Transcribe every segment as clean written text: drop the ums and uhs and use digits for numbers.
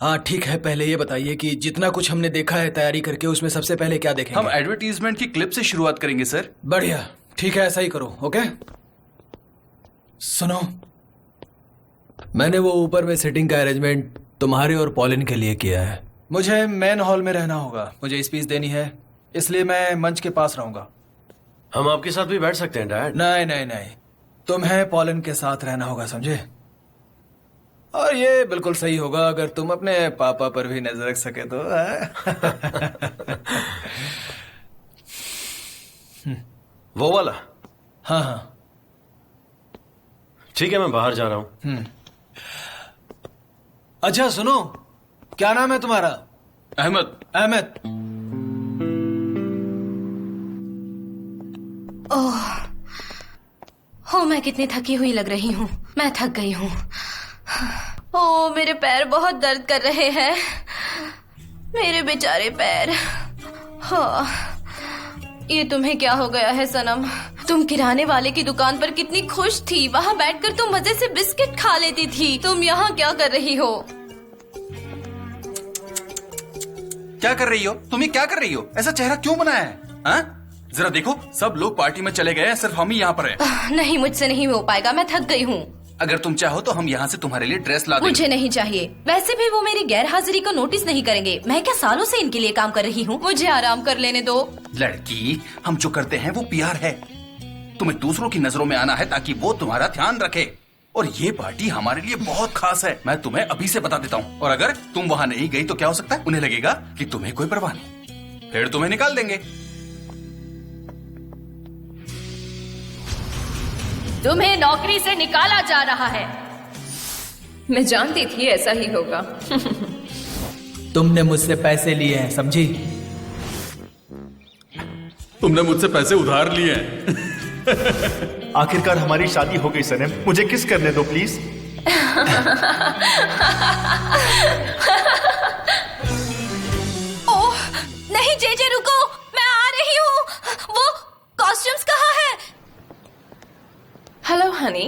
हाँ ठीक है, पहले ये बताइए कि जितना कुछ हमने देखा है तैयारी करके, उसमें सबसे पहले क्या देखेंगे? हम एडवर्टीजमेंट की क्लिप से शुरुआत करेंगे सर। बढ़िया, ठीक है, ऐसा ही करो। ओके, सुनो, मैंने वो ऊपर में सेटिंग का अरेंजमेंट तुम्हारे और पॉलिन के लिए किया है। मुझे मेन हॉल में रहना होगा, मुझे स्पीच देनी है, इसलिए मैं मंच के पास रहूंगा। हम आपके साथ भी बैठ सकते हैं डैड? नहीं नहीं नहीं, तुम्हें पॉलिन के साथ रहना होगा, समझे? और ये बिल्कुल सही होगा अगर तुम अपने पापा पर भी नजर रख सके तो। वो वाला? हाँ हाँ ठीक है, मैं बाहर जा रहा हूँ। अच्छा सुनो, क्या नाम है तुम्हारा? अहमद। अहमद। ओह, हो मैं कितनी थकी हुई लग रही हूँ। मैं थक गई हूँ। ओह, मेरे पैर बहुत दर्द कर रहे हैं, मेरे बेचारे पैर। हाँ, ये तुम्हें क्या हो गया है सनम? तुम किराने वाले की दुकान पर कितनी खुश थी, वहाँ बैठकर तुम मजे से बिस्किट खा लेती थी। तुम यहाँ क्या कर रही हो? क्या कर रही हो? तुम ये क्या कर रही हो? ऐसा चेहरा क्यों बनाया है? हाँ? जरा देखो, सब लोग पार्टी में चले गए हैं, सिर्फ हम ही यहाँ पर हैं। नहीं, मुझसे नहीं हो पाएगा, मैं थक गई हूँ। अगर तुम चाहो तो हम यहाँ से तुम्हारे लिए ड्रेस ला देंगे। मुझे नहीं चाहिए। वैसे भी वो मेरी गैर हाजिरी को नोटिस नहीं करेंगे। मैं क्या सालों से इनके लिए काम कर रही हूँ, मुझे आराम कर लेने दो। लड़की, हम जो करते हैं वो प्यार है। तुम्हें दूसरों की नजरों में आना है ताकि वो तुम्हारा ध्यान रखे। और ये पार्टी हमारे लिए बहुत खास है, मैं तुम्हें अभी से बता देता हूँ। और अगर तुम वहाँ नहीं गई तो क्या हो सकता है? उन्हें लगेगा कि तुम्हें कोई परवाह नहीं, फिर तुम्हें निकाल देंगे। तुम्हें नौकरी से निकाला जा रहा है। मैं जानती थी ऐसा ही होगा। तुमने मुझसे पैसे लिए हैं, समझी? तुमने मुझसे पैसे उधार लिए हैं। आखिरकार हमारी शादी हो गई सनम, मुझे किस करने दो प्लीज। ओह नहीं, जेजे रुको, मैं आ रही हूँ। वो कॉस्ट्यूम्स कहाँ है? हेलो हनी।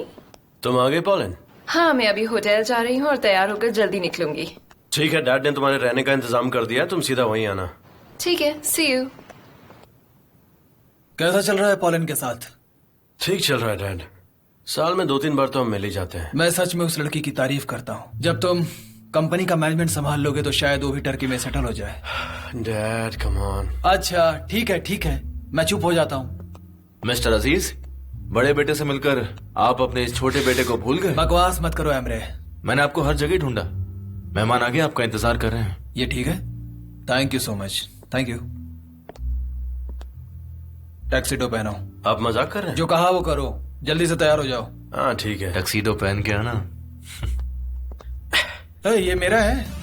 तुम आ गए पॉलिन? हाँ, मैं अभी होटल जा रही हूँ और तैयार होकर जल्दी निकलूंगी। ठीक है, डैड ने तुम्हारे रहने का इंतजाम कर दिया, तुम सीधा वहीं आना। ठीक है, सी यू। कैसा चल रहा है पॉलिन के साथ? ठीक चल रहा है डैड, साल में 2-3 बार तो हम मिल ही जाते हैं। मैं सच में उस लड़की की तारीफ करता हूँ। जब तुम कंपनी का मैनेजमेंट संभाल लोगे तो शायद वो भी टर्की में सेटल हो जाए। Dad come on. अच्छा ठीक है ठीक है, मैं चुप हो जाता हूँ। मिस्टर अजीज, बड़े बेटे से मिलकर आप अपने इस छोटे बेटे को भूल गए? बकवास मत करो एमरे। मैंने आपको हर जगह ढूंढा, मेहमान आगे आपका इंतजार कर रहे हैं। ये ठीक है, thank you so much. Thank you. Tuxedo पहनो। आप मजाक कर रहे हैं? जो कहा वो करो, जल्दी से तैयार हो जाओ। हाँ ठीक है। टक्सीडो पहन के आना। ये मेरा है।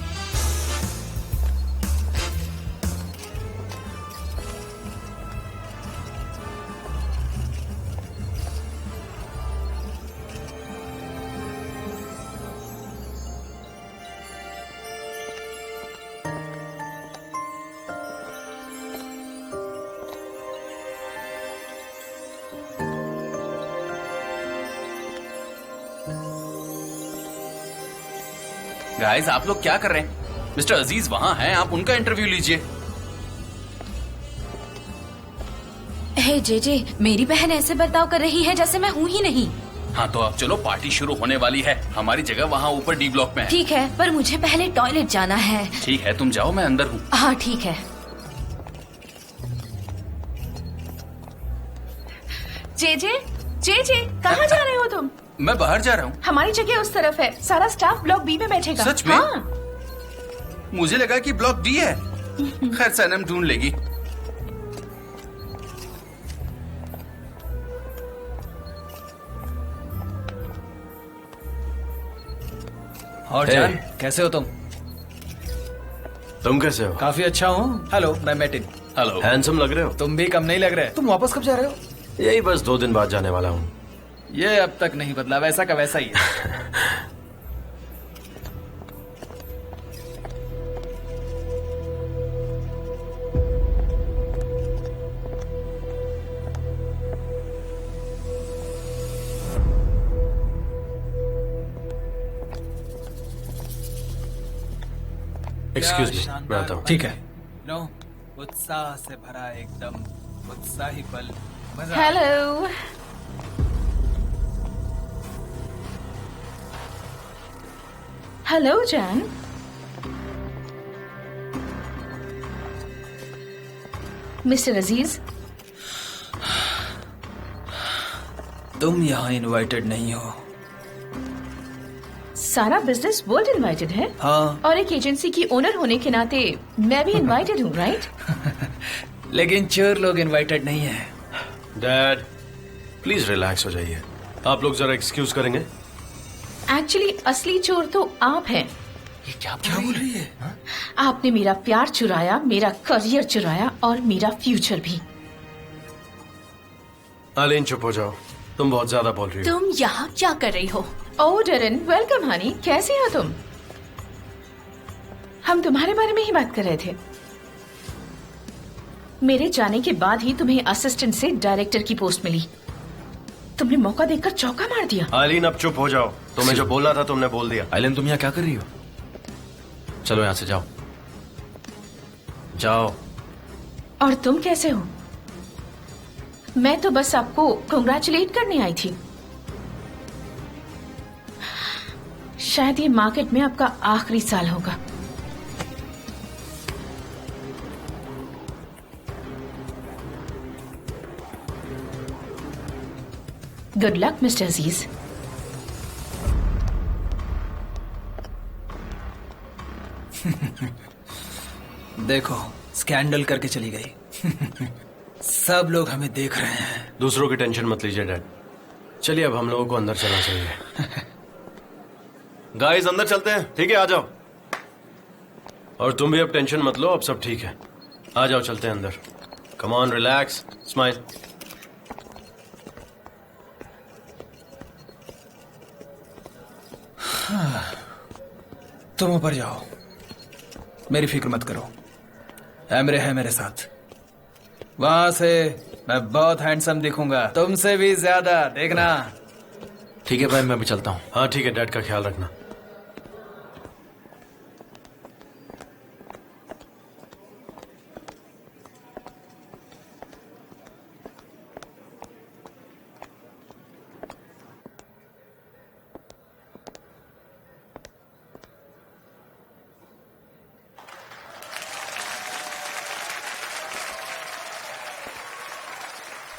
गाइस, आप लोग क्या कर रहे हैं? मिस्टर अजीज वहां हैं, आप उनका इंटरव्यू लीजिए। हे जेजे, मेरी बहन ऐसे बर्ताव कर रही है जैसे मैं हूँ ही नहीं। हाँ तो अब चलो, पार्टी शुरू होने वाली है। हमारी जगह वहाँ ऊपर डी ब्लॉक में है। ठीक है, पर मुझे पहले टॉयलेट जाना है। ठीक है, तुम जाओ, मैं अंदर हूँ। हाँ ठीक है। जेजे, जेजे, कहाँ जा रहे हो तुम? मैं बाहर जा रहा हूँ। हमारी जगह उस तरफ है, सारा स्टाफ ब्लॉक बी में बैठेगा। सच में? हाँ। मुझे लगा कि ब्लॉक डी है। खैर सनम ढूंढ लेगी। और जान, कैसे हो तुम? तुम कैसे हो? काफी अच्छा हूँ। हेलो, मैं मैटिन। हेलो। हैंडसम लग रहे हो। तुम भी कम नहीं लग रहे। तुम वापस कब जा रहे हो? यही बस 2 दिन बाद जाने वाला हूँ। ये अब तक नहीं बदला, वैसा का वैसा ही है। एक्सक्यूज मी, मैं आता हूँ। ठीक है। नो, उत्साह से भरा एकदम उत्साही पल। मजा हेलो। हेलो जैन। मिस्टर अजीज, तुम यहाँ इनवाइटेड नहीं हो। सारा बिजनेस वर्ल्ड इनवाइटेड है। हाँ, और एक एजेंसी की ओनर होने के नाते मैं भी इनवाइटेड हूँ, राइट? लेकिन चोर लोग इनवाइटेड नहीं है। डैड प्लीज रिलैक्स हो जाइए। आप लोग जरा एक्सक्यूज करेंगे? एक्चुअली असली चोर तो आप हैं। ये क्या बोल रही है? आपने मेरा प्यार चुराया, मेरा करियर चुराया और मेरा फ्यूचर भी। आलीन चुप हो जाओ, तुम बहुत ज्यादा बोल रही हो। तुम यहाँ क्या कर रही हो? ओह डरन, वेलकम हनी, कैसे हो तुम? हम तुम्हारे बारे में ही बात कर रहे थे। मेरे जाने के बाद ही तुम्हें असिस्टेंट से डायरेक्टर की पोस्ट मिली। तुमने मौका देखकर चौका मार दिया। आलीन अब चुप हो जाओ, तुम्हें जो बोलना था तुमने बोल दिया। आइलन तुम यहाँ क्या कर रही हो? चलो यहाँ से जाओ, जाओ। और तुम कैसे हो? मैं तो बस आपको कंग्रेचुलेट करने आई थी। शायद ये मार्केट में आपका आखिरी साल होगा। गुड लक मिस्टर अजीज। देखो, स्कैंडल करके चली गई। सब लोग हमें देख रहे हैं। दूसरों की टेंशन मत लीजिए डैड। चलिए अब हम लोगों को अंदर चलना चाहिए। गाइस अंदर चलते हैं, ठीक है? आ जाओ। और तुम भी अब टेंशन मत लो, अब सब ठीक है। आ जाओ, चलते हैं अंदर। Come on, relax, smile. तुम ऊपर जाओ, मेरी फिक्र मत करो। एमरे है मेरे साथ। वहां से मैं बहुत हैंडसम दिखूंगा, तुमसे भी ज्यादा, देखना। ठीक है भाई, मैं भी चलता हूँ। हाँ ठीक है, डैड का ख्याल रखना।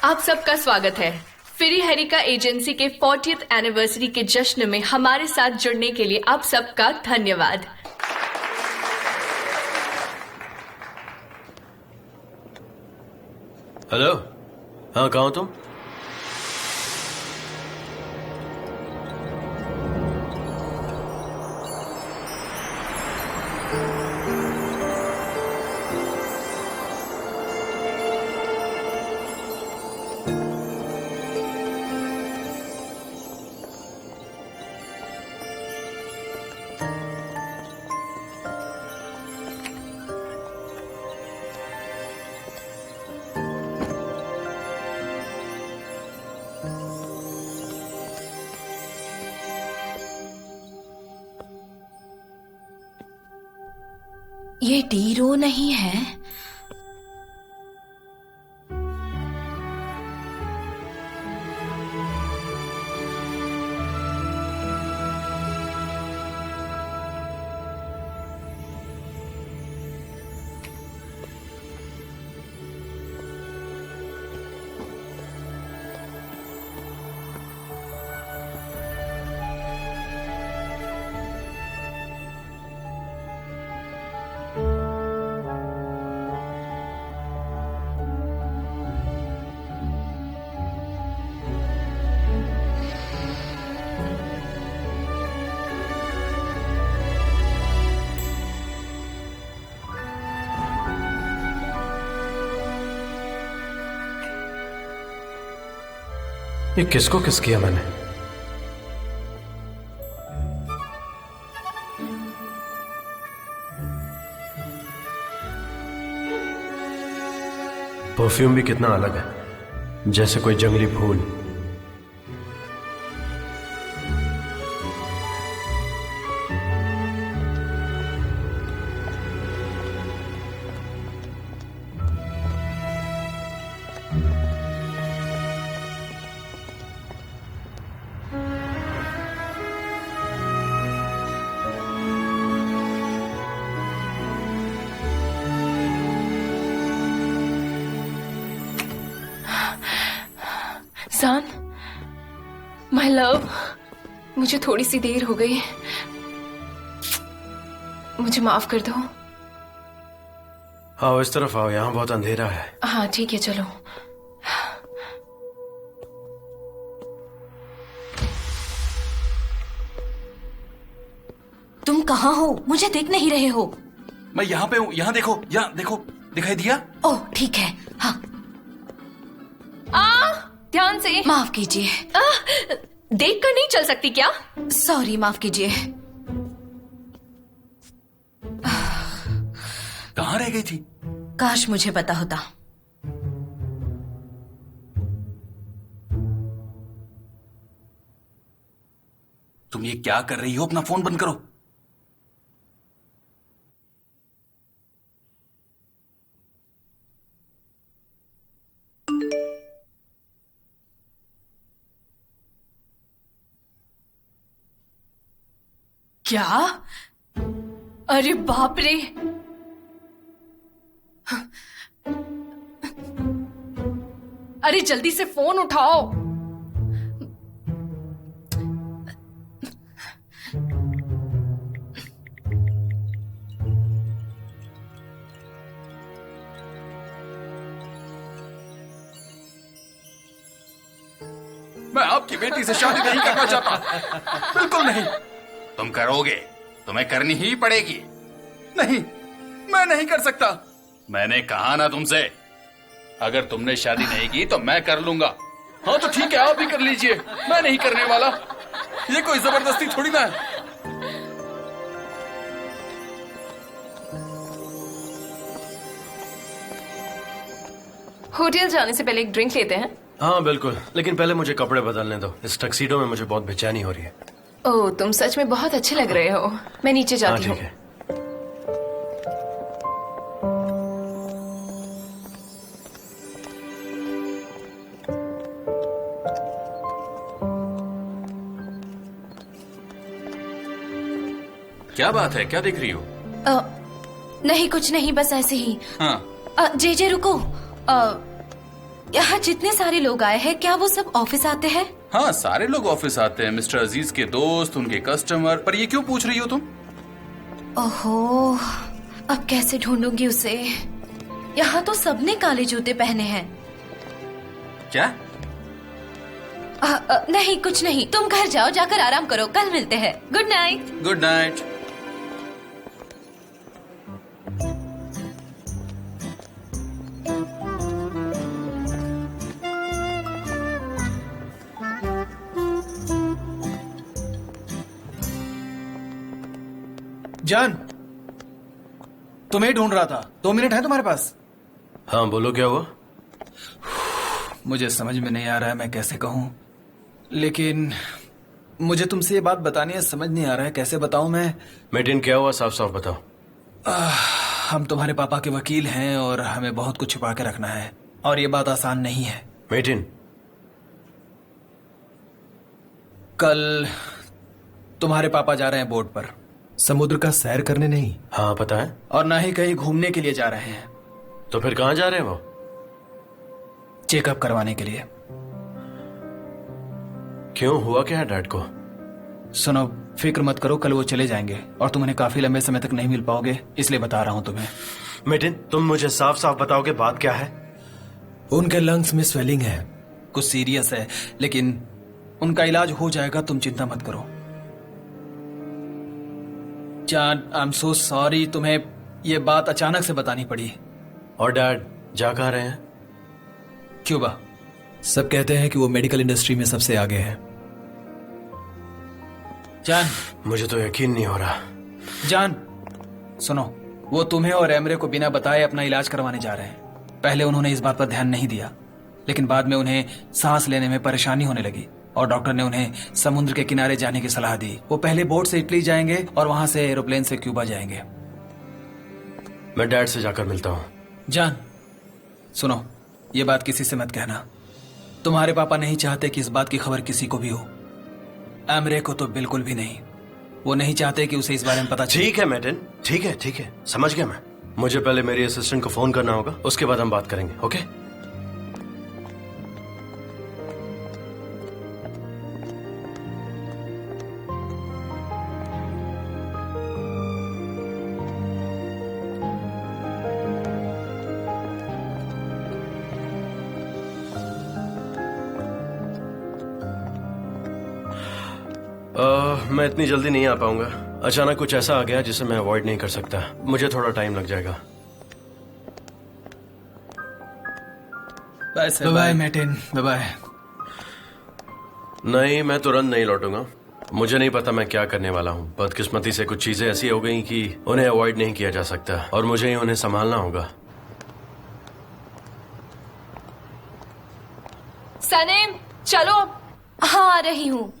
आप सबका स्वागत है। फिरी हेरिका एजेंसी के 40th एनिवर्सरी के जश्न में हमारे साथ जुड़ने के लिए आप सबका धन्यवाद। हेलो, हाँ कहाँ हो तुम? ये डीरो नहीं है। ये किसको किस किया मैंने? परफ्यूम भी कितना अलग है, जैसे कोई जंगली फूल। सान, माय लव, मुझे थोड़ी सी देर हो गई, मुझे माफ कर दो। आओ इस तरफ आओ, यहाँ बहुत अंधेरा है। हाँ ठीक है, चलो। तुम कहाँ हो? मुझे देख नहीं रहे हो? मैं यहाँ पे हूँ, यहाँ देखो, यहाँ देखो, दिखाई दिया? ओह ठीक है। हाँ ध्यान से। माफ कीजिए। देख कर नहीं चल सकती क्या? सॉरी, माफ कीजिए। कहाँ रह गई थी? काश मुझे पता होता। तुम ये क्या कर रही हो? अपना फोन बंद करो। क्या? अरे बाप रे! अरे जल्दी से फोन उठाओ। मैं आपकी बेटी से शादी नहीं करना चाहता, बिल्कुल नहीं। तुम करोगे, तुम्हें करनी ही पड़ेगी। नहीं, मैं नहीं कर सकता। मैंने कहा ना तुमसे, अगर तुमने शादी नहीं की तो मैं कर लूंगा। हाँ तो ठीक है, आप भी कर लीजिए, मैं नहीं करने वाला। ये कोई जबरदस्ती थोड़ी ना है। होटल जाने से पहले एक ड्रिंक लेते हैं। हाँ बिल्कुल, लेकिन पहले मुझे कपड़े बदलने दो। इस टक्सीडो में मुझे बहुत बेचैनी हो रही है। ओह, तुम सच में बहुत अच्छे लग रहे हो। मैं नीचे हाँ जाती ठीक हूँ। है। क्या बात है, क्या देख रही हो? नहीं कुछ नहीं, बस ऐसे ही। हाँ जे रुको। यहाँ जितने सारे लोग आए हैं, क्या वो सब ऑफिस आते हैं? हाँ, सारे लोग ऑफिस आते हैं। मिस्टर अजीज के दोस्त, उनके कस्टमर। पर ये क्यों पूछ रही हो तुम? ओहो, अब कैसे ढूंढूंगी उसे? यहाँ तो सबने काले जूते पहने हैं। क्या? नहीं कुछ नहीं, तुम घर जाओ, जाकर आराम करो, कल मिलते हैं। Good night. Good night. जान, तुम्हें ढूंढ रहा था। 2 मिनट है तुम्हारे पास? हाँ बोलो, क्या हुआ? मुझे समझ में नहीं आ रहा है मैं कैसे कहूं, लेकिन मुझे तुमसे ये बात बतानी है, समझ नहीं आ रहा है कैसे बताऊं मैं। मेटिन, क्या हुआ? साफ साफ बताओ। हम तुम्हारे पापा के वकील हैं और हमें बहुत कुछ छुपा के रखना है, और ये बात आसान नहीं है। मेटिन, कल तुम्हारे पापा जा रहे हैं बोट पर, समुद्र का सैर करने नहीं, हाँ पता है। और ना ही कहीं घूमने के लिए जा रहे हैं। तो फिर कहाँ जा रहे हैं वो? चेकअप करवाने के लिए। क्यों, हुआ क्या है डैड को? सुनो, फिक्र मत करो, कल वो चले जाएंगे और तुम उन्हें काफी लंबे समय तक नहीं मिल पाओगे, इसलिए बता रहा हूं तुम्हें। मेटिन, तुम मुझे साफ साफ बताओगे बात क्या है? उनके लंग्स में स्वेलिंग है, कुछ सीरियस है, लेकिन उनका इलाज हो जाएगा, तुम चिंता मत करो। जान, आई एम सो सॉरी, तुम्हें ये बात अचानक से बतानी पड़ी। और डैड जा कहाँ रहे हैं? क्यूबा। सब कहते हैं कि वो मेडिकल इंडस्ट्री में सबसे आगे है। जान, मुझे तो यकीन नहीं हो रहा। जान सुनो, वो तुम्हें और एमरे को बिना बताए अपना इलाज करवाने जा रहे हैं। पहले उन्होंने इस बात पर ध्यान नहीं दिया, लेकिन बाद में उन्हें सांस लेने में परेशानी होने लगी और डॉक्टर ने उन्हें समुद्र के किनारे जाने की सलाह दी। वो पहले बोट से इटली जाएंगे और वहां से एरोप्लेन से क्यूबा जाएंगे। मैं डैड से जाकर मिलता हूँ। जान सुनो, ये बात किसी से मत कहना। तुम्हारे पापा नहीं चाहते कि इस बात की खबर किसी को भी हो। एमरे को तो बिल्कुल भी नहीं। वो नहीं चाहते कि उसे इस बारे में पता चले। ठीक है मेटिन, ठीक है, समझ गया मैं। मुझे पहले मेरी असिस्टेंट को फोन करना होगा, उसके बाद हम बात करेंगे। ओके? मैं इतनी जल्दी नहीं आ पाऊंगा। अचानक कुछ ऐसा आ गया जिसे मैं अवॉइड नहीं कर सकता। मुझे थोड़ा टाइम लग जाएगा। बाय बाय मेटिन, बाय बाय। नहीं, मैं तुरंत नहीं लौटूंगा। मुझे नहीं पता मैं क्या करने वाला हूँ। बदकिस्मती से कुछ चीजें ऐसी हो गई कि उन्हें अवॉइड नहीं किया जा सकता और मुझे ही उन्हें संभालना होगा। सनेम, चलो। हाँ, आ रही हूँ।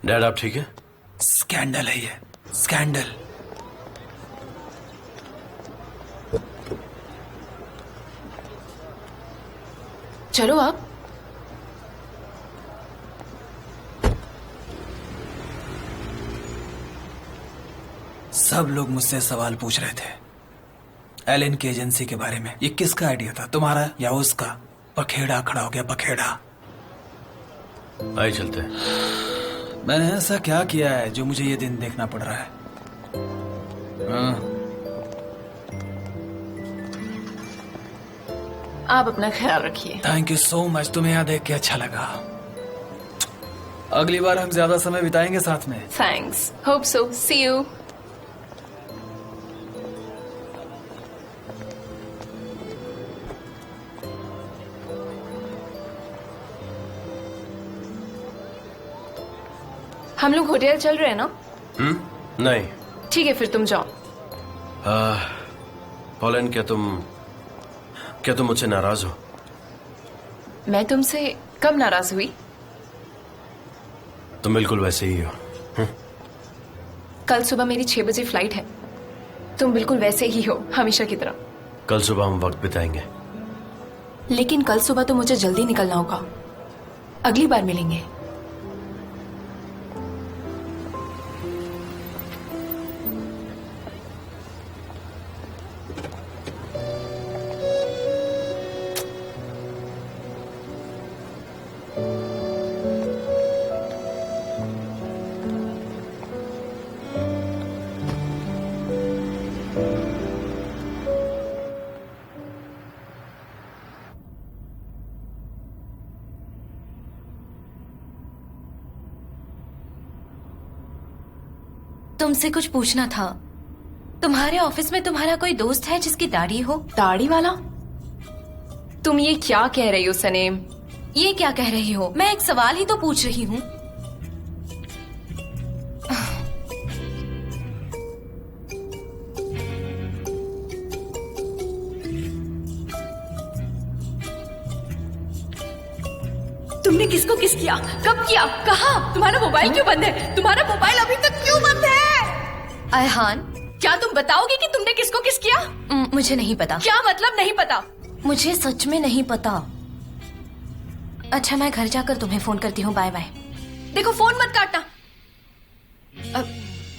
डैड, आप ठीक है? स्कैंडल है ये, स्कैंडल। चलो आप। सब लोग मुझसे सवाल पूछ रहे थे एलन की एजेंसी के बारे में। ये किसका आइडिया था, तुम्हारा या उसका? पखेड़ा खड़ा हो गया, पखेड़ा। आइए चलते हैं। मैंने ऐसा क्या किया है जो मुझे ये दिन देखना पड़ रहा है? हाँ। आप अपना ख्याल रखिए। थैंक यू सो मच, तुम्हें यहाँ देख के अच्छा लगा। अगली बार हम ज्यादा समय बिताएंगे साथ में। Thanks, hope so, see you. हम लोग होटल चल रहे हैं ना? नहीं। ठीक है, फिर तुम जाओ। पॉलन, क्या तुम मुझसे नाराज हो? मैं तुमसे कब नाराज हुई? तुम बिल्कुल वैसे ही हो। कल सुबह मेरी 6 बजे फ्लाइट है। तुम बिल्कुल वैसे ही हो, हमेशा की तरह। कल सुबह हम वक्त बिताएंगे। लेकिन कल सुबह तो मुझे जल्दी निकलना होगा। अगली बार मिलेंगे। तुमसे कुछ पूछना था। तुम्हारे ऑफिस में तुम्हारा कोई दोस्त है जिसकी दाढ़ी हो? दाढ़ी वाला? तुम ये क्या कह रही हो सनेम? ये क्या कह रही हो? मैं एक सवाल ही तो पूछ रही हूँ। तुमने किसको किस किया? कब किया? कहाँ? तुम्हारा मोबाइल क्यों बंद है? तुम्हारा मोबाइल अभी तक क्यों बंद है? अयहान, क्या तुम बताओगे कि तुमने किसको किस किया? मुझे नहीं पता। क्या मतलब नहीं पता? मुझे सच में नहीं पता। अच्छा, मैं घर जाकर तुम्हें फोन करती हूँ। Bye bye. देखो, फोन मत काटना।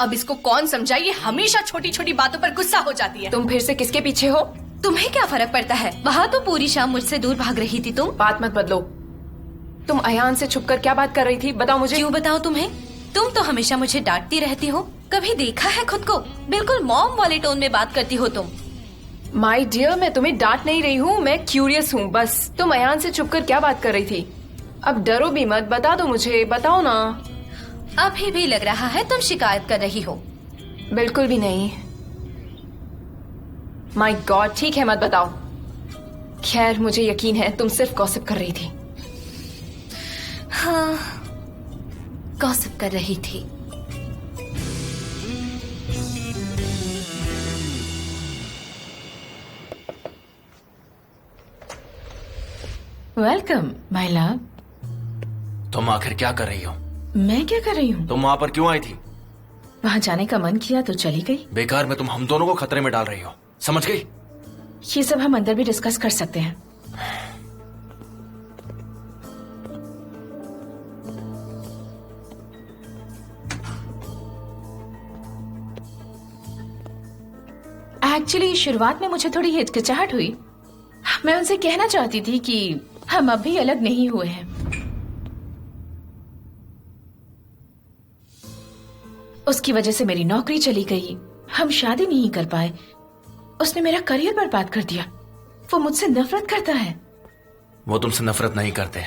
अब इसको कौन समझाए? ये हमेशा छोटी छोटी बातों पर गुस्सा हो जाती है। तुम फिर से किसके पीछे हो? तुम्हें क्या फर्क पड़ता है? वहाँ तो पूरी शाम मुझसे दूर भाग रही थी तुम। बात मत बदलो। तुम अयान से छुपकर क्या बात कर रही थी? बताओ मुझे। क्यों बताओ तुम्हें? तुम तो हमेशा मुझे डांटती रहती हो। कभी देखा है खुद को? बिल्कुल मॉम वाले टोन में बात करती हो तुम। माय डियर, मैं तुम्हें डांट नहीं रही हूँ, मैं क्यूरियस हूँ बस। तुम अयान से छुपकर क्या बात कर रही थी? अब डरो भी मत, बता दो मुझे, बताओ ना। अभी भी लग रहा है तुम शिकायत कर रही हो। बिल्कुल भी नहीं। माय गॉड, ठीक है, मत बताओ। खैर, मुझे यकीन है तुम सिर्फ गॉसिप कर रही थी। हाँ, गॉसिप कर रही थी। Welcome my love. तुम आखिर क्या कर रही हो? मैं क्या कर रही हूँ? तुम वहां पर क्यों आई थी? वहाँ जाने का मन किया तो चली गई। बेकार में तुम हम दोनों को खतरे में डाल रही हो, समझ गई? ये सब हम अंदर भी डिस्कस कर सकते हैं। एक्चुअली शुरुआत में मुझे थोड़ी हिचकिचाहट हुई। मैं उनसे कहना चाहती थी कि हम अभी अलग नहीं हुए हैं। उसकी वजह से मेरी नौकरी चली गई, हम शादी नहीं कर पाए। उसने मेरा करियर बर्बाद कर दिया। वो मुझसे नफरत करता है। वो तुमसे नफरत नहीं करते।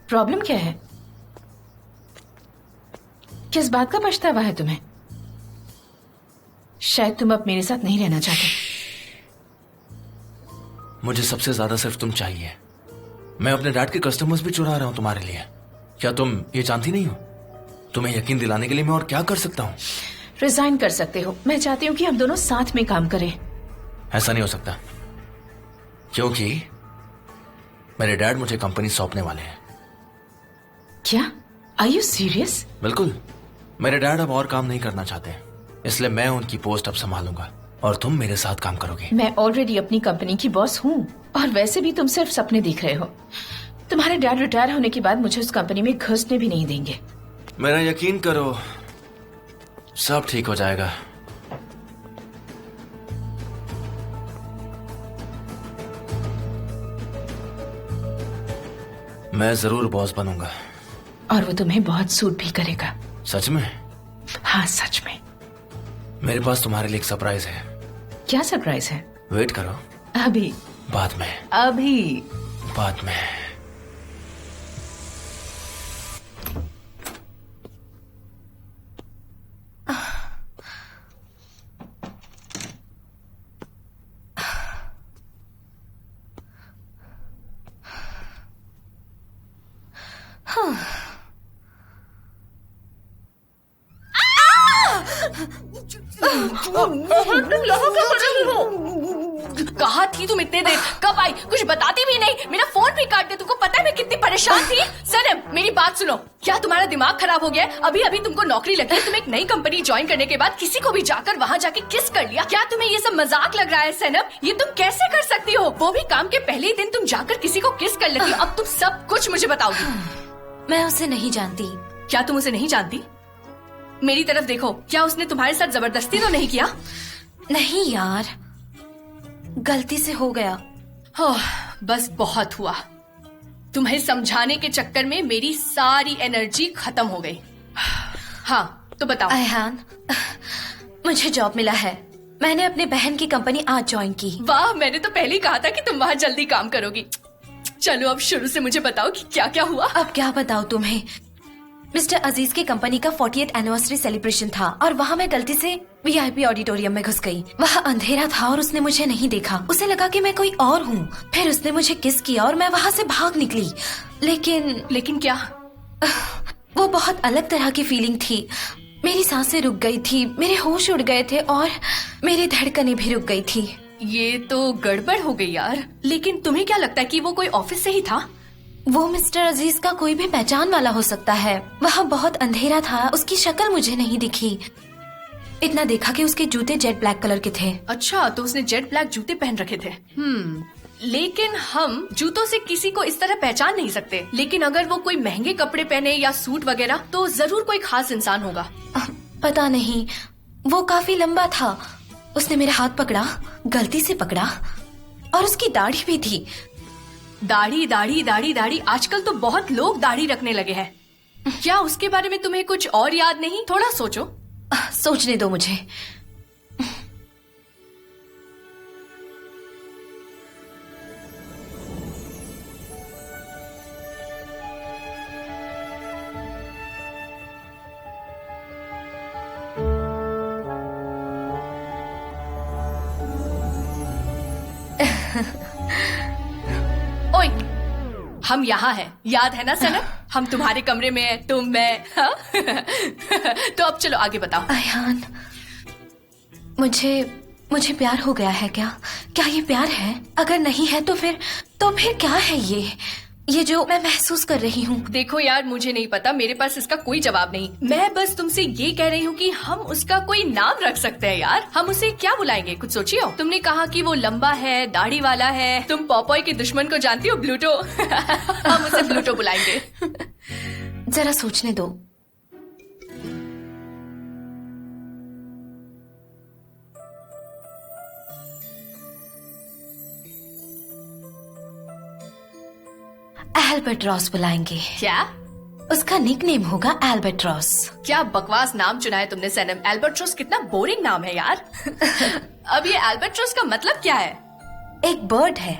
प्रॉब्लम क्या है? किस बात का पछतावा है तुम्हें? शायद तुम अब मेरे साथ नहीं रहना चाहते। मुझे सबसे ज्यादा सिर्फ तुम चाहिए। मैं अपने डैड के कस्टमर्स भी चुरा रहा हूं तुम्हारे लिए। क्या तुम ये जानती नहीं हो? तुम्हें यकीन दिलाने के लिए मैं और क्या कर सकता हूं? रिजाइन कर सकते हो। मैं चाहती हूँ कि हम दोनों साथ में काम करें। ऐसा नहीं हो सकता, क्योंकि मेरे डैड मुझे कंपनी सौंपने वाले हैं। क्या? Are you serious? बिल्कुल। मेरे डैड अब और काम नहीं करना चाहते, इसलिए मैं उनकी पोस्ट अब संभालूंगा और तुम मेरे साथ काम करोगे। मैं ऑलरेडी अपनी कंपनी की बॉस हूँ और वैसे भी तुम सिर्फ सपने देख रहे हो। तुम्हारे डैड रिटायर होने के बाद मुझे उस कंपनी में घुसने भी नहीं देंगे। मेरा यकीन करो, सब ठीक हो जाएगा। मैं जरूर बॉस बनूंगा। और वो तुम्हें बहुत सूट भी करेगा। सच में? हाँ, सच में। मेरे पास तुम्हारे लिए एक सरप्राइज है। क्या सरप्राइज है? वेट करो। अभी? बाद में। अभी? बाद में। कहाँ थी तुम इतने देर? कब आई? कुछ बताती भी नहीं। मेरा फोन भी काट दे। तुमको पता है मैं कितनी परेशान थी? सनम, मेरी बात सुनो। क्या तुम्हारा दिमाग खराब हो गया है? अभी अभी तुमको नौकरी लगी है। तुम एक नई कंपनी ज्वाइन करने के बाद किसी को भी जाकर वहाँ जाके किस कर लिया? क्या तुम्हें ये सब मजाक लग रहा है सनम? ये तुम कैसे कर सकती हो? वो भी काम के पहले ही दिन तुम जाकर किसी को किस कर लेती हो। अब तुम सब कुछ मुझे बताओगी। मैं उसे नहीं जानती। क्या तुम उसे नहीं जानती? मेरी तरफ देखो। क्या उसने तुम्हारे साथ जबरदस्ती तो नहीं किया? नहीं यार, गलती से हो गया। बस बहुत हुआ। तुम्हें समझाने के चक्कर में मेरी सारी एनर्जी खत्म हो गई। हाँ, तो बताओ। अयहान, मुझे जॉब मिला है। मैंने अपने बहन की कंपनी आज ज्वाइन की। वाह, मैंने तो पहले ही कहा था कि तुम वहाँ जल्दी काम करोगी। चलो अब शुरू से मुझे बताओ कि क्या क्या हुआ। अब क्या बताऊं तुम्हें? मिस्टर अजीज की कंपनी का 40th एनिवर्सरी सेलिब्रेशन था और वहाँ मैं गलती से वीआईपी ऑडिटोरियम में घुस गई। वहाँ अंधेरा था और उसने मुझे नहीं देखा। उसे लगा कि मैं कोई और हूँ। फिर उसने मुझे किस किया और मैं वहाँ से भाग निकली। लेकिन क्या? वो बहुत अलग तरह की फीलिंग थी। मेरी सांसें रुक गई थी, मेरे होश उड़ गए थे और मेरी धड़कनें भी रुक गई थी। ये तो गड़बड़ हो गई यार। लेकिन तुम्हें क्या लगता है कि वो कोई ऑफिस से ही था? वो मिस्टर अजीज का कोई भी पहचान वाला हो सकता है। वहाँ बहुत अंधेरा था, उसकी शक्ल मुझे नहीं दिखी। इतना देखा कि उसके जूते जेट ब्लैक कलर के थे। अच्छा, तो उसने जेट ब्लैक जूते पहन रखे थे। लेकिन हम जूतों से किसी को इस तरह पहचान नहीं सकते। लेकिन अगर वो कोई महंगे कपड़े पहने या सूट वगैरह तो जरूर कोई खास इंसान होगा। पता नहीं, वो काफी लंबा था। उसने मेरा हाथ पकड़ा, गलती से पकड़ा, और उसकी दाढ़ी भी थी। दाढ़ी दाढ़ी दाढ़ी दाढ़ी, आजकल तो बहुत लोग दाढ़ी रखने लगे हैं। क्या उसके बारे में तुम्हें कुछ और याद नहीं? थोड़ा सोचो। सोचने दो मुझे। ओए, हम यहाँ हैं, याद है ना सनम? हम तुम्हारे कमरे में हैं, तुम, मैं। हाँ? तो अब चलो आगे बताओ। अयहान, मुझे प्यार हो गया है क्या? क्या ये प्यार है? अगर नहीं है तो फिर क्या है ये जो मैं महसूस कर रही हूँ? देखो यार, मुझे नहीं पता, मेरे पास इसका कोई जवाब नहीं। मैं बस तुमसे ये कह रही हूँ कि हम उसका कोई नाम रख सकते हैं यार। हम उसे क्या बुलाएंगे? कुछ सोचिए। तुमने कहा कि वो लंबा है, दाढ़ी वाला है। तुम पॉपॉय के दुश्मन को जानती हो, ब्लूटो। हम उसे ब्लूटो बुलाएंगे। जरा सोचने दो। एल्बर्ट्रॉस बुलाएंगे। क्या? उसका निकनेम होगा एल्बर्ट्रॉस। क्या बकवास नाम चुना है तुमने सनम। एल्बर्ट्रोस कितना बोरिंग नाम है यार। अब ये एल्बर्ट्रोस का मतलब क्या है? एक बर्ड है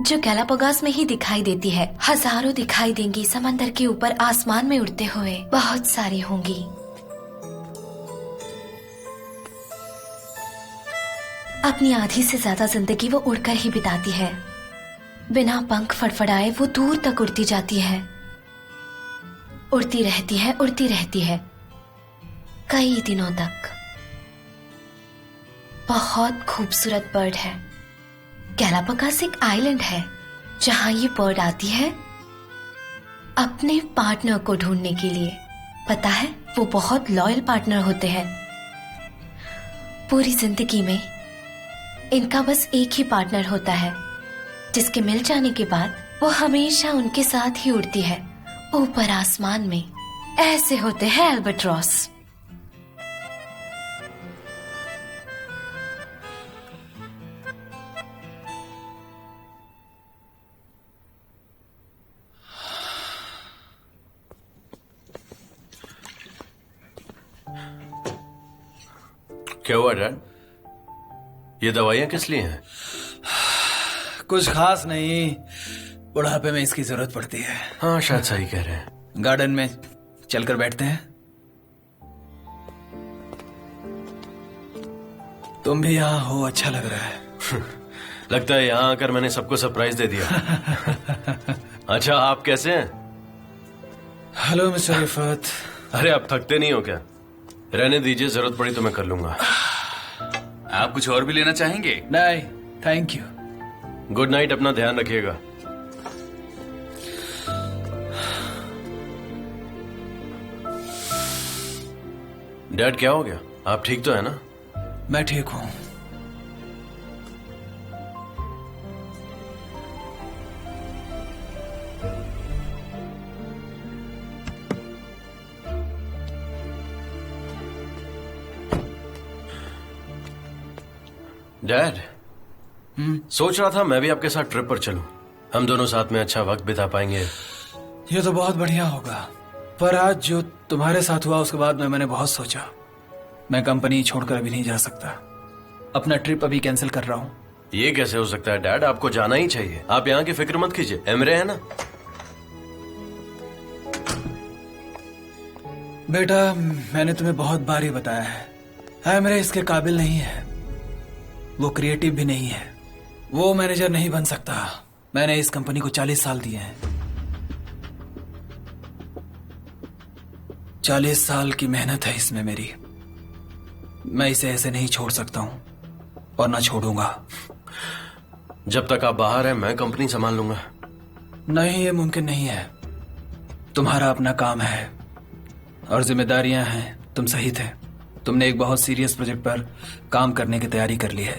जो गैलापागोस में ही दिखाई देती है। हजारों दिखाई देंगी समंदर के ऊपर आसमान में उड़ते हुए, बहुत सारी होंगी। अपनी आधी से ज्यादा जिंदगी वो उड़कर ही बिताती है। बिना पंख फड़फड़ाए वो दूर तक उड़ती जाती है, उड़ती रहती है, उड़ती रहती है कई दिनों तक। बहुत खूबसूरत बर्ड है। गैलापागोस एक आइलैंड है जहां ये बर्ड आती है अपने पार्टनर को ढूंढने के लिए। पता है, वो बहुत लॉयल पार्टनर होते हैं। पूरी जिंदगी में इनका बस एक ही पार्टनर होता है, जिसके मिल जाने के बाद वो हमेशा उनके साथ ही उड़ती है ऊपर आसमान में। ऐसे होते हैं एल्बर्ट्रॉस। क्या हुआ डैड? ये दवाइयां किस लिए हैं? कुछ खास नहीं, बुढ़ापे में इसकी जरूरत पड़ती है। हाँ, शायद सही कह रहे हैं। गार्डन में चलकर बैठते हैं। तुम भी यहाँ हो, अच्छा लग रहा है। लगता है यहाँ आकर मैंने सबको सरप्राइज दे दिया। अच्छा, आप कैसे हैं? Hello mister Rifat. अरे, आप थकते नहीं हो क्या? रहने दीजिए, जरूरत पड़ी तो मैं कर लूंगा। आप कुछ और भी लेना चाहेंगे? नहीं, थैंक यू। गुड नाइट, अपना ध्यान रखिएगा। डैड, क्या हो गया? आप ठीक तो है ना? मैं ठीक हूं। डैड, सोच रहा था मैं भी आपके साथ ट्रिप पर चलूं। हम दोनों साथ में अच्छा वक्त बिता पाएंगे। ये तो बहुत बढ़िया होगा, पर आज जो तुम्हारे साथ हुआ उसके बाद मैंने बहुत सोचा। मैं कंपनी छोड़कर अभी नहीं जा सकता। अपना ट्रिप अभी कैंसिल कर रहा हूँ। ये कैसे हो सकता है डैड? आपको जाना ही चाहिए। आप यहाँ की फिक्र मत कीजिए, एमरे है ना। बेटा, मैंने तुम्हें बहुत बार ही बताया है, एमरे इसके काबिल नहीं है। वो क्रिएटिव भी नहीं है। वो मैनेजर नहीं बन सकता। मैंने इस कंपनी को 40 साल दिए हैं। 40 साल की मेहनत है इसमें मेरी। मैं इसे ऐसे नहीं छोड़ सकता हूं और ना छोड़ूंगा। जब तक आप बाहर हैं मैं कंपनी संभाल लूंगा। नहीं, ये मुमकिन नहीं है। तुम्हारा अपना काम है और जिम्मेदारियां हैं। तुम सही थे। तुमने एक बहुत सीरियस प्रोजेक्ट पर काम करने की तैयारी कर ली है।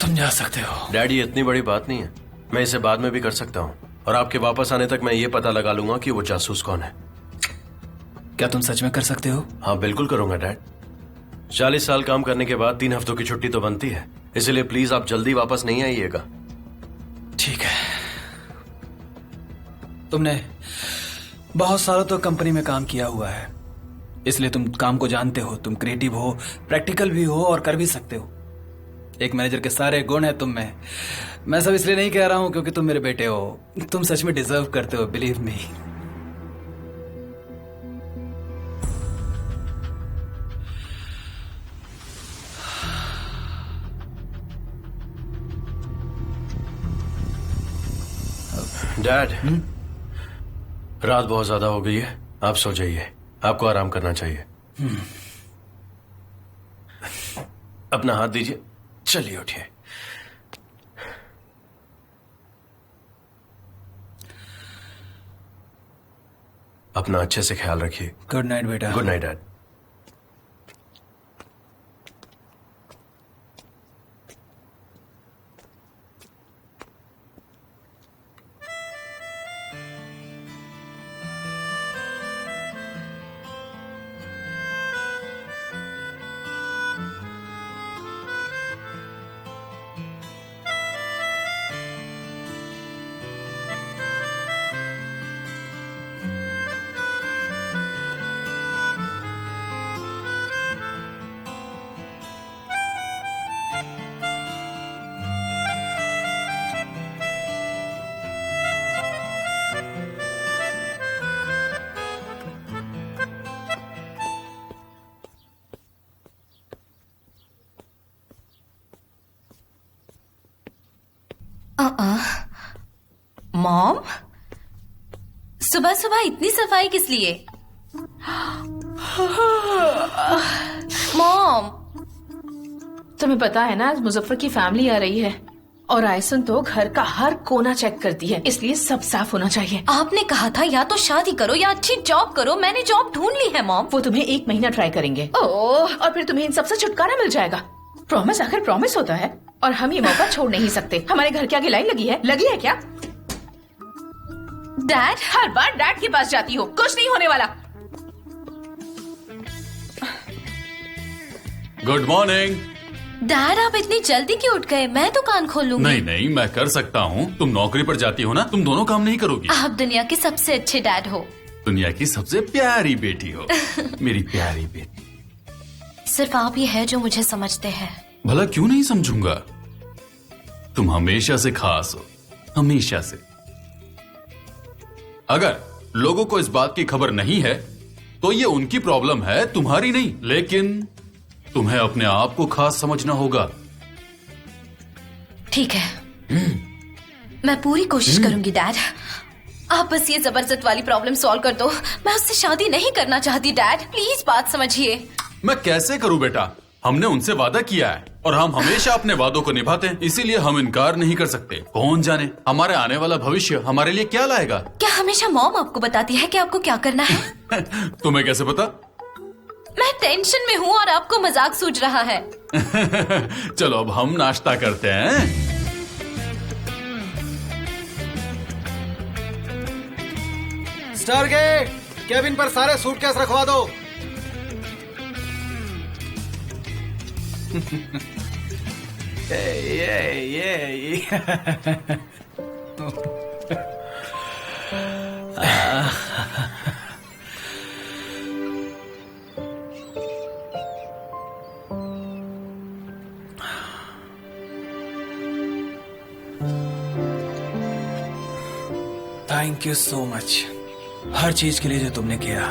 तुम जा सकते हो। डैडी, इतनी बड़ी बात नहीं है। मैं इसे बाद में भी कर सकता हूँ और आपके वापस आने तक मैं ये पता लगा लूंगा कि वो जासूस कौन है। क्या तुम सच में कर सकते हो? हाँ, बिल्कुल करूंगा डैड। 40 साल काम करने के बाद 3 हफ्तों की छुट्टी तो बनती है, इसलिए प्लीज आप जल्दी वापस नहीं आइएगा। ठीक है। तुमने बहुत सालों तो कंपनी में काम किया हुआ है, इसलिए तुम काम को जानते हो। तुम क्रिएटिव हो, प्रैक्टिकल भी हो और कर भी सकते हो। एक मैनेजर के सारे गुण है तुम में। मैं सब इसलिए नहीं कह रहा हूं क्योंकि तुम मेरे बेटे हो। तुम सच में डिजर्व करते हो, बिलीव मी। डैड, रात बहुत ज्यादा हो गई है, आप सो जाइए। आपको आराम करना चाहिए। अपना हाथ दीजिए। चलिए उठिए। अपना अच्छे से ख्याल रखिए। गुड नाइट बेटा। Good night dad. मॉम, सुबह सुबह इतनी सफाई किस लिए? मॉम, तुम्हें पता है ना, आज मुजफ्फर की फैमिली आ रही है और आयसन तो घर का हर कोना चेक करती है, इसलिए सब साफ होना चाहिए। आपने कहा था या तो शादी करो या अच्छी जॉब करो। मैंने जॉब ढूंढ ली है मॉम। वो तुम्हें 1 महीना ट्राई करेंगे। ओह, और फिर तुम्हें इन सबसे छुटकारा मिल जाएगा। प्रॉमिस आखिर प्रॉमिस होता है और हम ये मौका छोड़ नहीं सकते। हमारे घर के आगे लाइन लगी है क्या? डैड, हर बार डैड के पास जाती हो, कुछ नहीं होने वाला। Good morning. डैड आप इतनी जल्दी क्यों उठ गए? मैं दुकान खोल लूंगी। नहीं नहीं, मैं कर सकता हूँ। तुम नौकरी पर जाती हो ना, तुम दोनों काम नहीं करोगी। आप दुनिया के सबसे अच्छे डैड हो। दुनिया की सबसे प्यारी बेटी हो। मेरी प्यारी बेटी। सिर्फ आप ही है जो मुझे समझते हैं। भला क्यों नहीं समझूंगा? तुम हमेशा से खास हो, हमेशा से। अगर लोगों को इस बात की खबर नहीं है तो ये उनकी प्रॉब्लम है, तुम्हारी नहीं। लेकिन तुम्हें अपने आप को खास समझना होगा। ठीक है, मैं पूरी कोशिश करूंगी डैड। आप बस ये जबरदस्त वाली प्रॉब्लम सॉल्व कर दो। मैं उससे शादी नहीं करना चाहती डैड, प्लीज बात समझिए। मैं कैसे करूं बेटा? हमने उनसे वादा किया है और हम हमेशा अपने वादों को निभाते हैं, इसीलिए हम इनकार नहीं कर सकते। कौन जाने हमारे आने वाला भविष्य हमारे लिए क्या लाएगा। क्या हमेशा मॉम आपको बताती है कि आपको क्या करना है? तुम्हें कैसे पता? मैं टेंशन में हूँ और आपको मजाक सूझ रहा है। चलो अब हम नाश्ता करते हैं। स्टारगेट, केबिन पर सारे सूटकेस रखवा दो। ये थैंक यू सो मच हर चीज के लिए जो तुमने किया।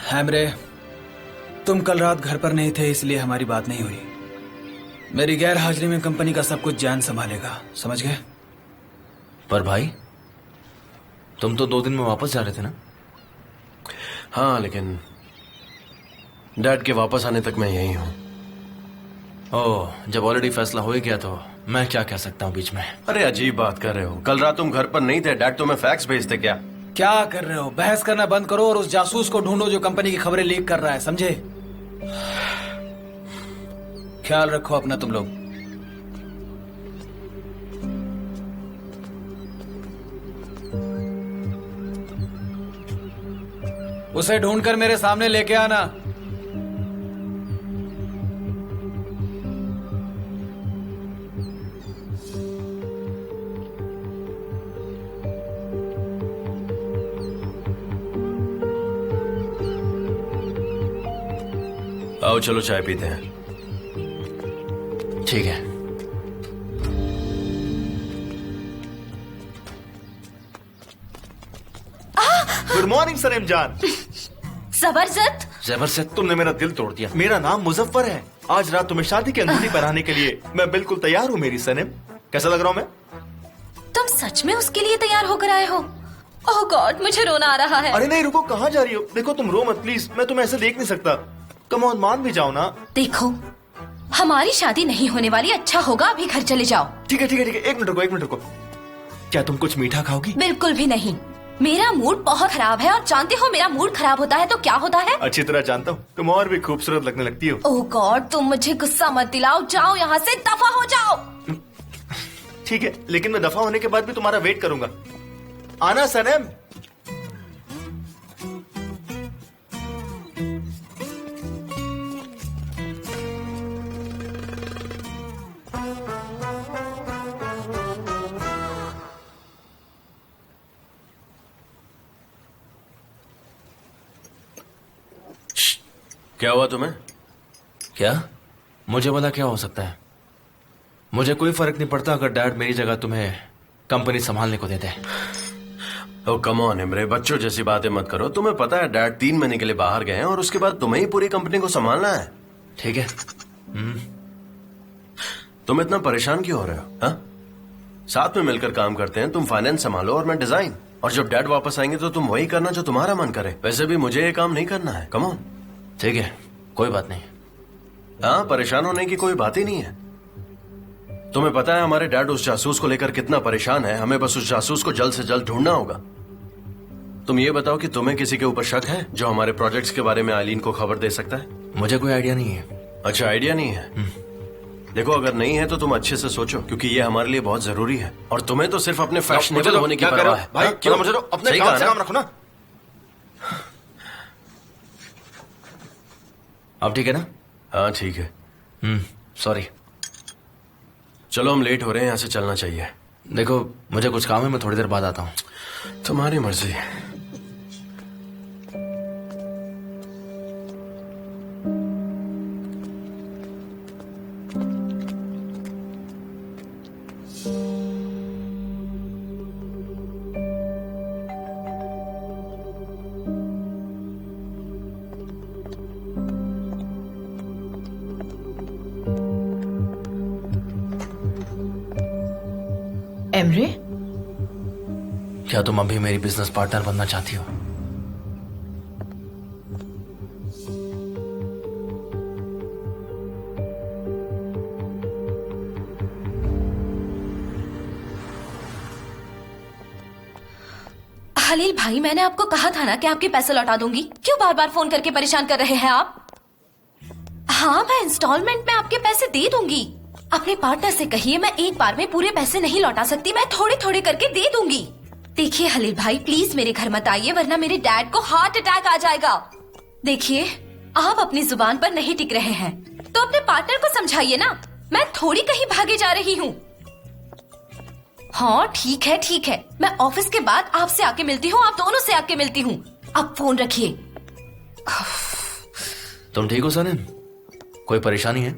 हैमरे, तुम कल रात घर पर नहीं थे इसलिए हमारी बात नहीं हुई। मेरी गैर हाजिरी में कंपनी का सब कुछ जान संभालेगा, समझ गए? पर भाई, तुम तो 2 दिन में वापस जा रहे थे ना? हाँ, लेकिन डैड के वापस आने तक मैं यही हूँ। ओह, जब ऑलरेडी फैसला हो ही गया तो मैं क्या कह सकता हूँ बीच में? अरे अजीब बात कर रहे हो। कल रात तुम घर पर नहीं थे, डैड तुम्हें फैक्स भेजते क्या? क्या कर रहे हो? बहस करना बंद करो और उस जासूस को ढूंढो जो कंपनी की खबरें लीक कर रहा है, समझे? ख्याल रखो अपना तुम लोग। उसे ढूंढकर मेरे सामने लेके आना। आओ चलो चाय पीते हैं। ठीक है। गुड मॉर्निंग सलीम जान। जबरदस्त। जबरदस्त। तुमने मेरा दिल तोड़ दिया। मेरा नाम मुजफ्फर है। आज रात तुम्हें शादी की अंगूठी पहनाने के लिए मैं बिल्कुल तैयार हूँ मेरी सनम। कैसा लग रहा हूँ मैं? तुम सच में उसके लिए तैयार होकर आए हो? ओह गॉड, मुझे रोना आ रहा है। अरे नहीं, रुको, कहाँ जा रही हो? देखो, तुम रो मत प्लीज, मैं तुम्हें ऐसे देख नहीं सकता। कम ऑन, मान भी जाओ ना। देखो, हमारी शादी नहीं होने वाली। अच्छा होगा अभी घर चले जाओ। ठीक है ठीक है ठीक है, एक मिनट रुको। क्या तुम कुछ मीठा खाओगी? बिल्कुल भी नहीं। मेरा मूड बहुत खराब है और जानते हो मेरा मूड खराब होता है तो क्या होता है? अच्छी तरह जानता हूँ, तुम और भी खूबसूरत लगने लगती हो। ओह गॉड, तुम मुझे गुस्सा मत दिलाओ। जाओ यहाँ से, दफा हो जाओ। ठीक है, लेकिन मैं दफा होने के बाद भी तुम्हारा वेट करूंगा। आना सनम। क्या हुआ तुम्हें? क्या? मुझे बोला क्या हो सकता है? मुझे कोई फर्क नहीं पड़ता अगर डैड मेरी जगह तुम्हें कंपनी संभालने को देते। ओ कम ऑन इमरे, बच्चों जैसी बातें मत करो। तुम्हें पता है डैड 3 महीने के लिए बाहर गए हैं और उसके बाद तुम्हें ही पूरी कंपनी को संभालना है। ठीक है। तुम इतना परेशान क्यों हो रहे हो? हाँ, साथ में मिलकर काम करते हैं। तुम फाइनेंस संभालो और मैं डिजाइन, और जब डैड वापस आएंगे तो तुम वही करना जो तुम्हारा मन करे। वैसे भी मुझे ये काम नहीं करना है। Come on. ठीक है, कोई बात नहीं। हाँ, परेशान होने की कोई बात ही नहीं है। तुम्हें पता है हमारे डैड उस जासूस को लेकर कितना परेशान है। हमें बस उस जासूस को जल्द से जल्द ढूंढना होगा। तुम ये बताओ कि तुम्हें किसी के ऊपर शक है जो हमारे प्रोजेक्ट्स के बारे में आइलीन को खबर दे सकता है? मुझे कोई आइडिया नहीं है। अच्छा, आइडिया नहीं है? देखो, अगर नहीं है तो तुम अच्छे से सोचो, क्योंकि ये हमारे लिए बहुत जरूरी है। और तुम्हें तो सिर्फ अपने फैशनेबल होने की परवाह है। भाई, हाँ? क्यों? मुझे तो अपने सही काम कहा से ना? काम रखो ना। अब ठीक है ना? हाँ ठीक है। सॉरी। चलो, हम लेट हो रहे हैं, यहाँ से चलना चाहिए। देखो, मुझे कुछ काम है, मैं थोड़ी देर बाद आता हूँ। तुम्हारी मर्जी। एमरे, क्या तुम अभी मेरी बिजनेस पार्टनर बनना चाहती हो? हलील भाई, मैंने आपको कहा था ना कि आपके पैसे लौटा दूंगी। क्यों बार बार फोन करके परेशान कर रहे हैं आप? हाँ, मैं इंस्टॉलमेंट में आपके पैसे दे दूंगी। अपने पार्टनर से कहिए मैं एक बार में पूरे पैसे नहीं लौटा सकती, मैं थोड़े थोड़े करके दे दूंगी। देखिए हलील भाई, प्लीज मेरे घर मत आइए, वरना मेरे डैड को हार्ट अटैक आ जाएगा। देखिए, आप अपनी जुबान पर नहीं टिक रहे हैं तो अपने पार्टनर को समझाइए ना। मैं थोड़ी कहीं भागे जा रही हूँ। हाँ ठीक है ठीक है, मैं ऑफिस के बाद आपसे आके मिलती हूँ, आप दोनों से आके मिलती हूँ। अब फोन रखिए। तुम ठीक हो सनम? कोई परेशानी है?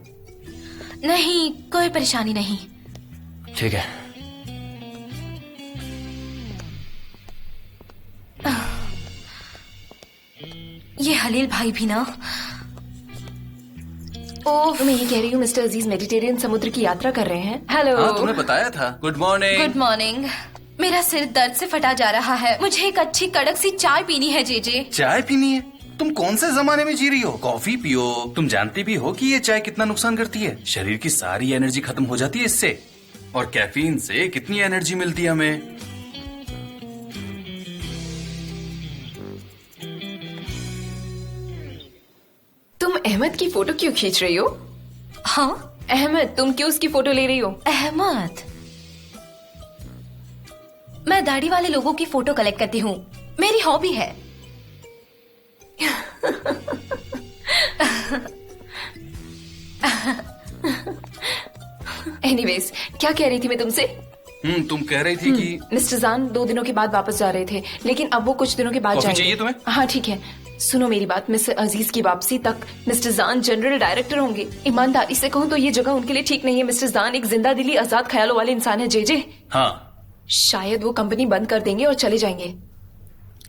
नहीं, कोई परेशानी नहीं। ठीक है। ये हलील भाई भी ना। ओह, मैं ये कह रही हूँ मिस्टर अजीज मेडिटेरियन समुद्र की यात्रा कर रहे हैं। हेलो। हाँ, तुमने बताया था। Good morning. Good morning. मेरा सिर दर्द से फटा जा रहा है, मुझे एक अच्छी कड़क सी चाय पीनी है। जेजे, चाय पीनी है? तुम कौन से जमाने में जी रही हो? कॉफी पियो। तुम जानती भी हो कि ये चाय कितना नुकसान करती है। शरीर की सारी एनर्जी खत्म हो जाती है इससे, और कैफीन से कितनी एनर्जी मिलती है हमें। तुम अहमद की फोटो क्यों खींच रही हो? हाँ अहमद, तुम क्यों उसकी फोटो ले रही हो? अहमद, मैं दाढ़ी वाले लोगों की फोटो कलेक्ट करती हूँ, मेरी हॉबी है। एनीवेज, क्या कह रही थी मैं तुमसे? तुम कह रही थी कि मिस्टर जान 2 दिनों के बाद वापस जा रहे थे, लेकिन अब वो कुछ दिनों के बाद कॉफी जाएंगे। चाहिए तुम्हें? हाँ ठीक है, सुनो मेरी बात। मिस्टर अजीज की वापसी तक मिस्टर जान जनरल डायरेक्टर होंगे। ईमानदारी से कहूँ तो ये जगह उनके लिए ठीक नहीं है। मिस्टर जान एक जिंदा दिली आजाद ख्यालों वाले इंसान है। जेजे, हाँ, शायद वो कंपनी बंद कर देंगे और चले जाएंगे।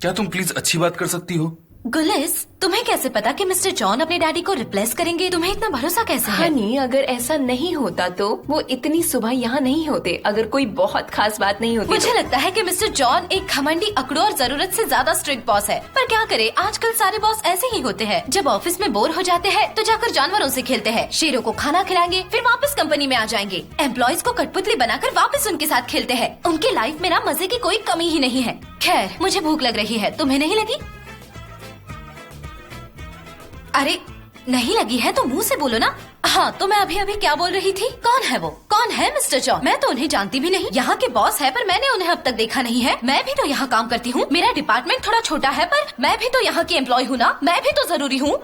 क्या तुम प्लीज अच्छी बात कर सकती हो? गुलिस, तुम्हें कैसे पता कि मिस्टर जॉन अपने डैडी को रिप्लेस करेंगे? तुम्हें इतना भरोसा कैसे है? हनी, अगर ऐसा नहीं होता तो वो इतनी सुबह यहाँ नहीं होते। अगर कोई बहुत खास बात नहीं होती मुझे लगता है कि मिस्टर जॉन एक घमंडी, अकड़ू और जरूरत से ज्यादा स्ट्रिक्ट बॉस है। पर क्या करे, आजकल सारे बॉस ऐसे ही होते हैं। जब ऑफिस में बोर हो जाते हैं तो जाकर जानवरों से खेलते हैं, शेरों को खाना खिलाएंगे, फिर वापस कंपनी में आ जाएंगे। एम्प्लॉयज को कठपुतली बनाकर वापस उनके साथ खेलते हैं। उनकी लाइफ में ना मजे की कोई कमी ही नहीं है। खैर, मुझे भूख लग रही है, तुम्हें नहीं लगी? अरे नहीं लगी है तो मुंह से बोलो ना। हाँ, तो मैं अभी अभी क्या बोल रही थी? कौन है वो? कौन है मिस्टर जॉन? मैं तो उन्हें जानती भी नहीं। यहाँ के बॉस है पर मैंने उन्हें अब तक देखा नहीं है। मैं भी तो यहाँ काम करती हूँ। मेरा डिपार्टमेंट थोड़ा छोटा है पर मैं भी तो यहाँ की एम्प्लॉय हूँ ना, मैं भी तो जरूरी हूँ।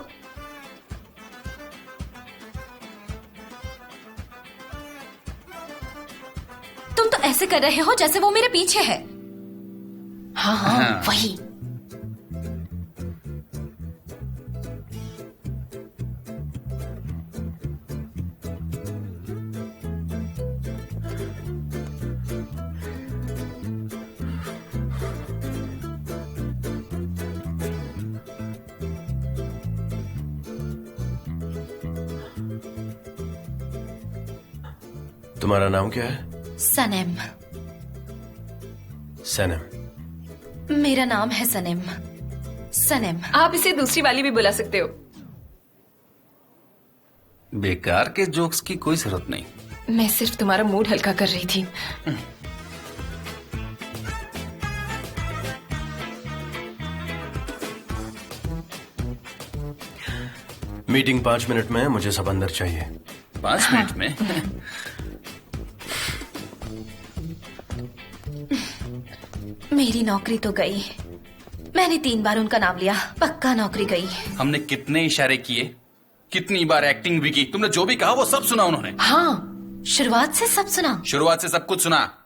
तुम तो ऐसे कर रहे हो जैसे वो मेरे पीछे है। हाँ हाँ, वही। तुम्हारा नाम क्या है? सनम। सनम। मेरा नाम है सनम। सनम। आप इसे दूसरी वाली भी बुला सकते हो। बेकार के जोक्स की कोई जरूरत नहीं। मैं सिर्फ तुम्हारा मूड हल्का कर रही थी। मीटिंग 5 मिनट में है, मुझे सब अंदर चाहिए। 5 मिनट में? मेरी नौकरी तो गई। मैंने 3 बार उनका नाम लिया, पक्का नौकरी गई। हमने कितने इशारे किए, कितनी बार एक्टिंग भी की, तुमने जो भी कहा वो सब सुना उन्होंने। हाँ, शुरुआत से सब सुना। शुरुआत से सब कुछ सुना।